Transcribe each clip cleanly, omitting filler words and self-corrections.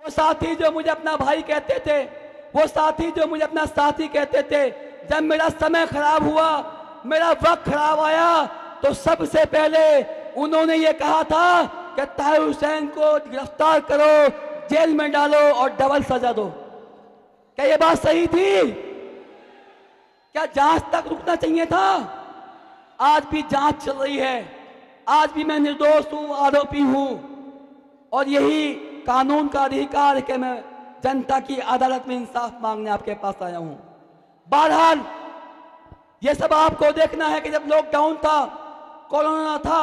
वो साथी जो मुझे अपना भाई कहते थे, वो साथी जो मुझे अपना साथी कहते थे, जब मेरा समय खराब हुआ, मेरा वक्त खराब आया, तो सबसे पहले उन्होंने ये कहा था कि ताहिर हुसैन को गिरफ्तार करो, जेल में डालो और डबल सजा दो। क्या ये बात सही थी? क्या जांच तक रुकना चाहिए था? आज भी जांच चल रही है, आज भी मैं निर्दोष हूं, आरोपी हूं, और यही कानून का अधिकार है कि मैं जनता की अदालत में इंसाफ मांगने आपके पास आया हूं। बहरहाल ये सब आपको देखना है कि जब लॉकडाउन था, कोरोना था,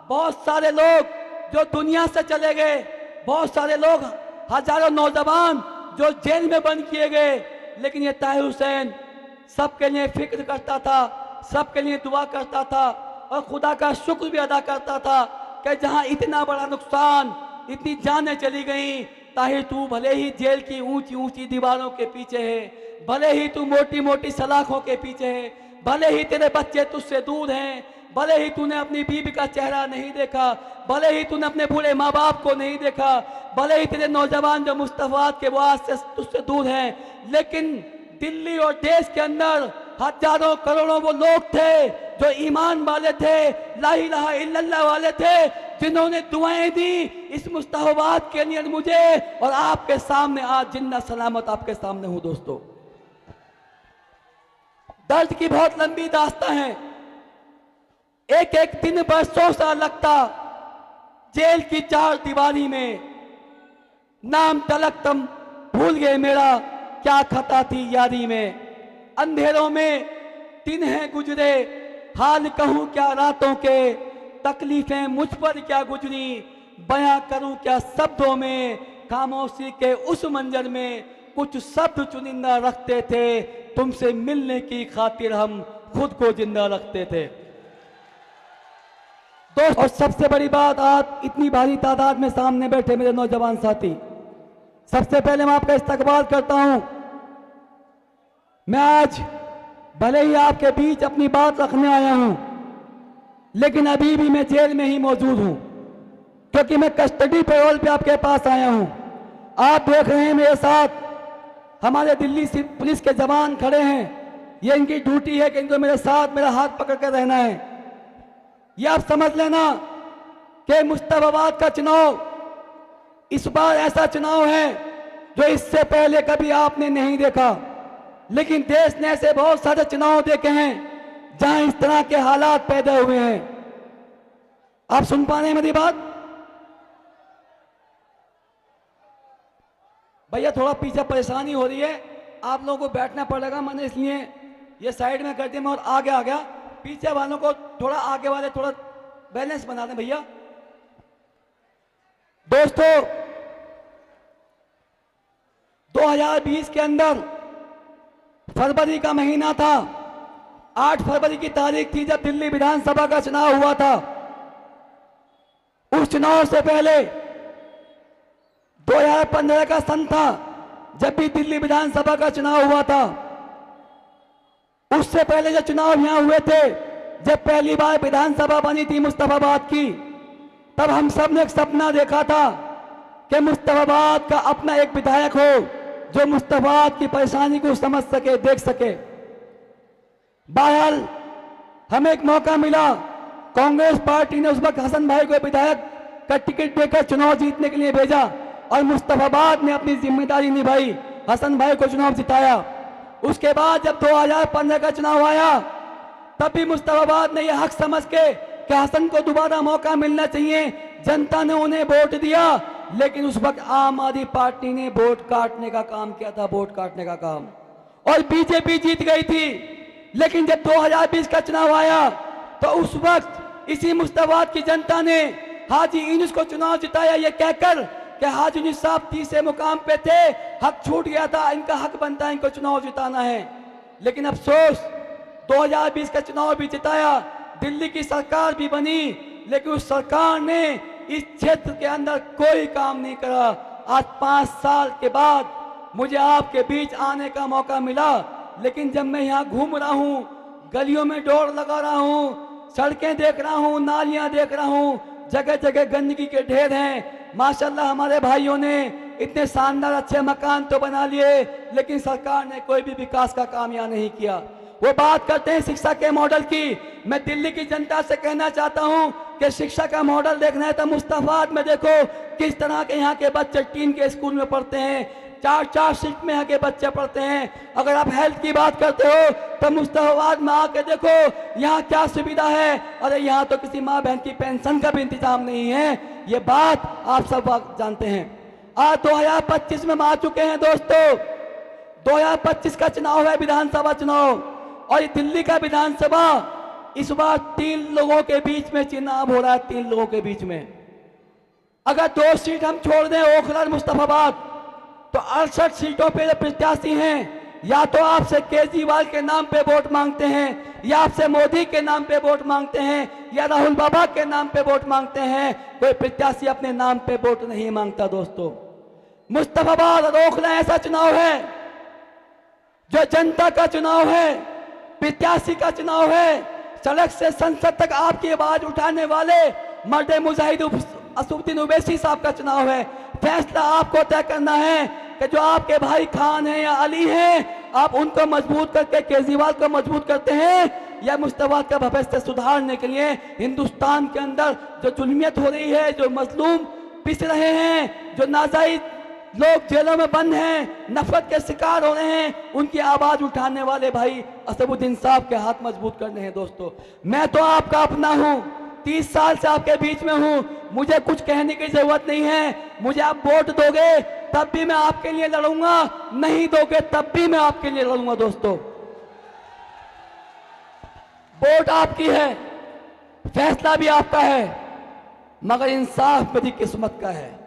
बहुत सारे लोग जो दुनिया से चले गए, बहुत सारे लोग, हजारों नौजवान जो जेल में बंद किए गए, लेकिन ये ताहिर हुसैन सबके लिए फिक्र करता था, सबके लिए दुआ करता था और खुदा का शुक्र भी अदा करता था कि जहां इतना बड़ा नुकसान, इतनी जानें चली गई, ताहिर तू भले ही जेल की ऊंची ऊंची दीवारों के पीछे है, भले ही तू मोटी मोटी सलाखों के पीछे है, भले ही तेरे बच्चे तुझसे दूर हैं, भले ही तूने अपनी बीवी का चेहरा नहीं देखा, भले ही तूने अपने बूढ़े माँ बाप को नहीं देखा, भले ही तेरे नौजवान जो मुस्तफात के वास से तुझसे दूर हैं, लेकिन दिल्ली और देश के अंदर हजारों करोड़ों वो लोग थे जो ईमान वाले थे, ला इलाहा इल्लल्लाह वाले थे, जिन्होंने दुआएं दी इस मुस्तफात के लिए मुझे, और आपके सामने आज जिन्ना सलामत आपके सामने हूं। दोस्तों, दर्द की बहुत लंबी दास्तां है, एक एक दिन बरसों सा लगता जेल की चार दीवारी में, नाम तलक तुम भूल गए मेरा, क्या खता थी यारी में, अंधेरों में दिन है गुजरे, हाल कहूं क्या रातों के, तकलीफें मुझ पर क्या गुजरी, बयां करूं क्या शब्दों में, खामोशी के उस मंजर में कुछ शब्द चुनिंदा रखते थे, तुमसे मिलने की खातिर हम खुद को जिंदा रखते थे। दोस्त, और सबसे बड़ी बात, आप इतनी भारी तादाद में सामने बैठे मेरे नौजवान साथी, सबसे पहले मैं आपका इस्तकबाल करता हूं। मैं आज भले ही आपके बीच अपनी बात रखने आया हूं, लेकिन अभी भी मैं जेल में ही मौजूद हूं, क्योंकि मैं कस्टडी पैरोल पे आपके पास आया हूं। आप देख रहे हैं मेरे साथ हमारे दिल्ली पुलिस के जवान खड़े हैं, ये इनकी ड्यूटी है कि इनको मेरे साथ मेरा हाथ पकड़ कर रहना है। ये आप समझ लेना कि मुस्तफाबाद का चुनाव इस बार ऐसा चुनाव है जो इससे पहले कभी आपने नहीं देखा, लेकिन देश ने ऐसे बहुत सारे चुनाव देखे हैं जहां इस तरह के हालात पैदा हुए हैं। आप सुन पा रहे हैं मेरी बात? भैया थोड़ा पीछे परेशानी हो रही है, आप लोगों को बैठना पड़ेगा, मैंने इसलिए ये साइड में कर दिया, मैं और आगे आ गया। पीछे वालों को थोड़ा, आगे वाले थोड़ा बैलेंस बना दें भैया। दोस्तों, 2020 के अंदर फरवरी का महीना था, 8 फरवरी की तारीख थी जब दिल्ली विधानसभा का चुनाव हुआ था। उस चुनाव से पहले 2015 का सन था जब भी दिल्ली विधानसभा का चुनाव हुआ था। उससे पहले जो चुनाव यहां हुए थे, जब पहली बार विधानसभा बनी थी मुस्तफाबाद की, तब हम सब ने एक सपना देखा था कि मुस्तफाबाद का अपना एक विधायक हो जो मुस्तफाबाद की परेशानी को समझ सके, देख सके। बहरहाल हमें एक मौका मिला, कांग्रेस पार्टी ने उस वक्त हसन भाई को विधायक का टिकट देकर चुनाव जीतने के लिए भेजा और मुस्तफाबाद ने अपनी जिम्मेदारी निभाई, हसन भाई को चुनाव जिताया। उसके बाद जब 2015 का चुनाव आया, तब भी मुस्तफाबाद ने यह हक समझ के कि हसन को दोबारा मौका मिलना चाहिए, जनता ने उन्हें वोट दिया, लेकिन उस वक्त आम आदमी पार्टी ने वोट काटने का काम किया था, वोट काटने का काम, और बीजेपी जीत गई थी। लेकिन जब 2020 का चुनाव आया तो उस वक्त इसी मुस्तफाबाद की जनता ने हाजी यूनुस को चुनाव जिताया, ये कहकर कि हाजी यूनुस साहब तीसरे मुकाम पे थे, हक छूट गया था, इनका हक बनता है, इनको चुनाव जिताना है। लेकिन अफसोस 2020 का चुनाव भी जिताया, दिल्ली की सरकार भी बनी, लेकिन उस सरकार ने इस क्षेत्र के अंदर कोई काम नहीं करा। आज 5 साल के बाद मुझे आपके बीच आने का मौका मिला, लेकिन जब मैं यहाँ घूम रहा हूँ, गलियों में दौड़ लगा रहा हूँ, सड़कें देख रहा हूँ, नालियां देख रहा हूँ, जगह जगह गंदगी के ढेर हैं। माशाल्लाह हमारे भाइयों ने इतने शानदार अच्छे मकान तो बना लिए, लेकिन सरकार ने कोई भी विकास का काम यहाँ नहीं किया। वो बात करते हैं शिक्षा के मॉडल की। मैं दिल्ली की जनता से कहना चाहता हूं कि शिक्षा का मॉडल देखना है तो मुस्तफाबाद में देखो किस तरह के यहाँ के बच्चे टीन के स्कूल में पढ़ते हैं, 4-4 शिफ्ट में यहाँ के बच्चे पढ़ते हैं। अगर आप हेल्थ की बात करते हो तो मुस्तफाबाद में आके देखो यहाँ क्या सुविधा है। अरे यहाँ तो किसी माँ बहन की पेंशन का भी इंतजाम नहीं है। ये बात आप सब जानते हैं। आज 2025 में हम आ चुके हैं दोस्तों। 2025 का चुनाव है, विधानसभा चुनाव, और दिल्ली का विधानसभा इस बार 3 लोगों के बीच में चुनाव हो रहा है। 3 लोगों के बीच में अगर 2 सीट हम छोड़ दें, ओखला और मुस्तफाबाद, तो 68 सीटों पे जो प्रत्याशी हैं, या तो आपसे केजरीवाल के नाम पे वोट मांगते हैं, या आपसे मोदी के नाम पे वोट मांगते हैं, या राहुल बाबा के नाम पे वोट मांगते हैं। कोई प्रत्याशी अपने नाम पे वोट नहीं मांगता दोस्तों। मुस्तफाबाद और ओखला ऐसा चुनाव है जो जनता का चुनाव है, प्रत्याशी का चुनाव है। सड़क से संसद तक आपकी आवाज उठाने वाले मर्द मुजाहिद असदुद्दीन ओवैसी साहब का चुनाव है। फैसला आपको तय करना है कि जो आपके भाई खान हैं या अली हैं, आप उनको मजबूत करके केजरीवाल को मजबूत करते हैं, या मुस्तफाबाद का भविष्य सुधारने के लिए हिंदुस्तान के अंदर जो जुल्मियत हो रही है, जो मजलूम पिस रहे हैं, जो नाजायज लोग जेलों में बंद हैं, नफरत के शिकार हो रहे हैं, उनकी आवाज उठाने वाले भाई असदुद्दीन साहब के हाथ मजबूत करने हैं दोस्तों। मैं तो आपका अपना हूं, 30 साल से आपके बीच में हूं, मुझे कुछ कहने की जरूरत नहीं है। मुझे आप वोट दोगे तब भी मैं आपके लिए लड़ूंगा, नहीं दोगे तब भी मैं आपके लिए लड़ूंगा दोस्तों। वोट आपकी है, फैसला भी आपका है, मगर इंसाफ मेरी किस्मत का है।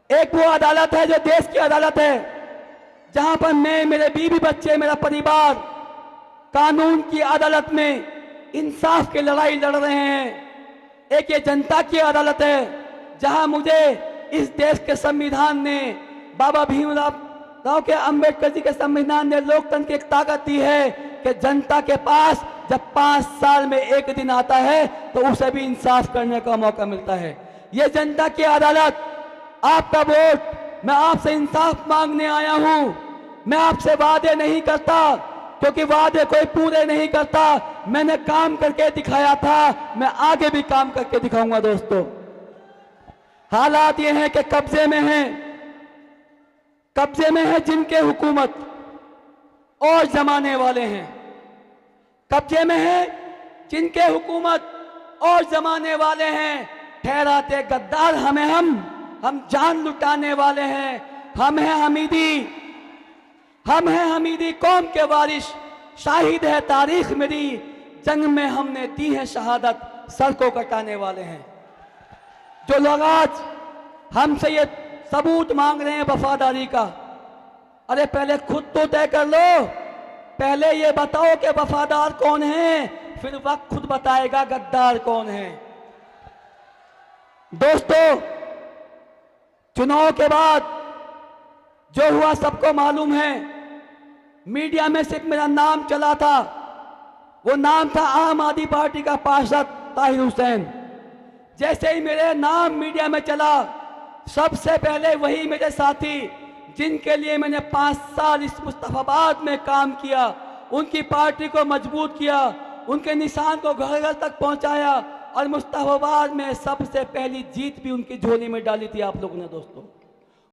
एक वो अदालत है जो देश की अदालत है, जहां पर मैं, मेरे बीवी बच्चे, मेरा परिवार कानून की अदालत में इंसाफ की लड़ाई लड़ रहे हैं। एक ये जनता की अदालत है, जहां मुझे इस देश के संविधान ने, बाबा भीमराव के अंबेडकर जी के संविधान ने लोकतंत्र की एक ताकत दी है कि जनता के पास जब 5 साल में एक दिन आता है तो उसे भी इंसाफ करने का मौका मिलता है। ये जनता की अदालत, आपका वोट, मैं आपसे इंसाफ मांगने आया हूं। मैं आपसे वादे नहीं करता, क्योंकि वादे कोई पूरे नहीं करता। मैंने काम करके दिखाया था, मैं आगे भी काम करके दिखाऊंगा दोस्तों। हालात ये हैं कि कब्जे में है जिनके हुकूमत और जमाने वाले हैं। कब्जे में है जिनके हुकूमत और जमाने वाले हैं। ठहराते गद्दार हमें, हम जान लुटाने वाले हैं। हम हैं हमीदी कौम के वारिश, शाहिद है तारीख मेरी, जंग में हमने दी है शहादत, सर को कटाने वाले हैं। जो लोग आज हमसे ये सबूत मांग रहे हैं वफादारी का, अरे पहले खुद तो तय कर लो। पहले ये बताओ कि वफादार कौन है, फिर वक्त खुद बताएगा गद्दार कौन है। दोस्तों, चुनाव के बाद जो हुआ सबको मालूम है। मीडिया में सिर्फ मेरा नाम चला था, वो नाम था आम आदमी पार्टी का पार्षद ताहिर हुसैन। जैसे ही मेरे नाम मीडिया में चला, सबसे पहले वही मेरे साथी जिनके लिए मैंने 5 साल इस मुस्तफाबाद में काम किया, उनकी पार्टी को मजबूत किया, उनके निशान को घर घर तक पहुंचाया, और मुस्तफाबाद में सबसे पहली जीत भी उनकी झोली में डाली थी आप लोगों ने दोस्तों।